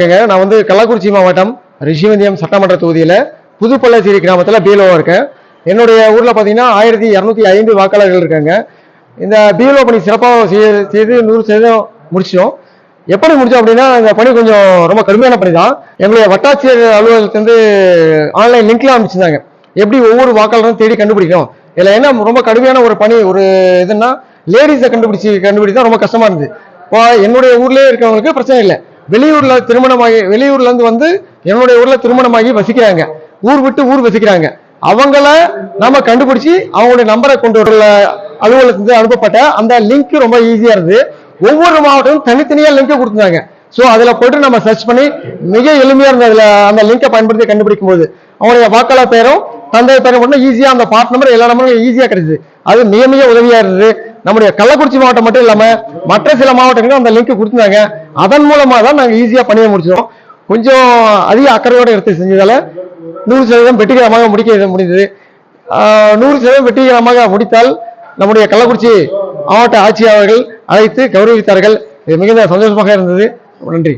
நான் வந்து கள்ளக்குறிச்சி மாவட்டம் ரிஷிவந்தியம் சட்டமன்ற தொகுதியில் புதுப்பள்ளச்சேரி கிராமத்தில் பிஎல்ஓ இருக்கேன். என்னுடைய ஊரில் பார்த்தீங்கன்னா 1205 வாக்காளர்கள் இருக்காங்க. இந்த பிஎல்ஓ பணி சிறப்பாக செய்து 100% முடிச்சிட்டோம். எப்படி முடிச்சோம் அப்படின்னா, இந்த பணி கொஞ்சம் ரொம்ப கடுமையான பணி தான். எங்களுடைய வட்டாட்சியர் அலுவலகத்திலிருந்து ஆன்லைன் லிங்க்லாம் அனுப்பிச்சிருந்தாங்க. எப்படி ஒவ்வொரு வாக்காளரும் தேடி கண்டுபிடிக்கும். இதில் என்ன ரொம்ப கடுமையான ஒரு பணி ஒரு இதுன்னா, லேடிஸை கண்டுபிடிச்சு தான் ரொம்ப கஷ்டமா இருந்தது. இப்போ என்னுடைய ஊர்லேயே இருக்கிறவங்களுக்கு பிரச்சனை இல்லை. வெளியூர்ல இருந்து வந்து என்னுடைய ஊர்ல திருமணமாகி வசிக்கிறாங்க, ஊர் விட்டு ஊர் வசிக்கிறாங்க. அவங்கள நாம கண்டுபிடிச்சு அவங்களுடைய நம்பரை கொண்டு வர அலுவலகத்துக்கு அனுப்பப்பட்ட அந்த லிங்க் ரொம்ப ஈஸியா இருந்து ஒவ்வொரு மாவட்டமும் தனித்தனியா லிங்க் கொடுத்துருந்தாங்க. ஸோ அதுல போயிட்டு நம்ம சர்ச் பண்ணி மிக எளிமையா இருந்த அதுல அந்த லிங்கை பயன்படுத்தி கண்டுபிடிக்கும் போது அவங்களுடைய வாக்காளர் பேரும் தந்தை பேரும் மட்டும் ஈஸியா அந்த பார்ட் நம்பர் எல்லா நம்பரும் ஈஸியா கிடைச்சது. அது மிக மிக உதவியா இருந்தது. நம்முடைய கள்ளக்குறிச்சி மாவட்டம் மட்டும் இல்லாம மற்ற சில மாவட்டங்களும் அந்த லிங்க் கொடுத்துருந்தாங்க. அதன் மூலமா தான் நாங்கள் ஈஸியா பணியை முடிச்சோம். கொஞ்சம் அதிக அக்கறையோட எடுத்து செஞ்சதால 100% வெற்றிகரமாக முடிக்க முடிந்தது. 100% வெற்றிகரமாக முடித்தால் நம்முடைய கள்ளக்குறிச்சி மாவட்ட ஆட்சியாளர்கள் அழைத்து கௌரவித்தார்கள். இது மிகுந்த சந்தோஷமாக இருந்தது. நன்றி.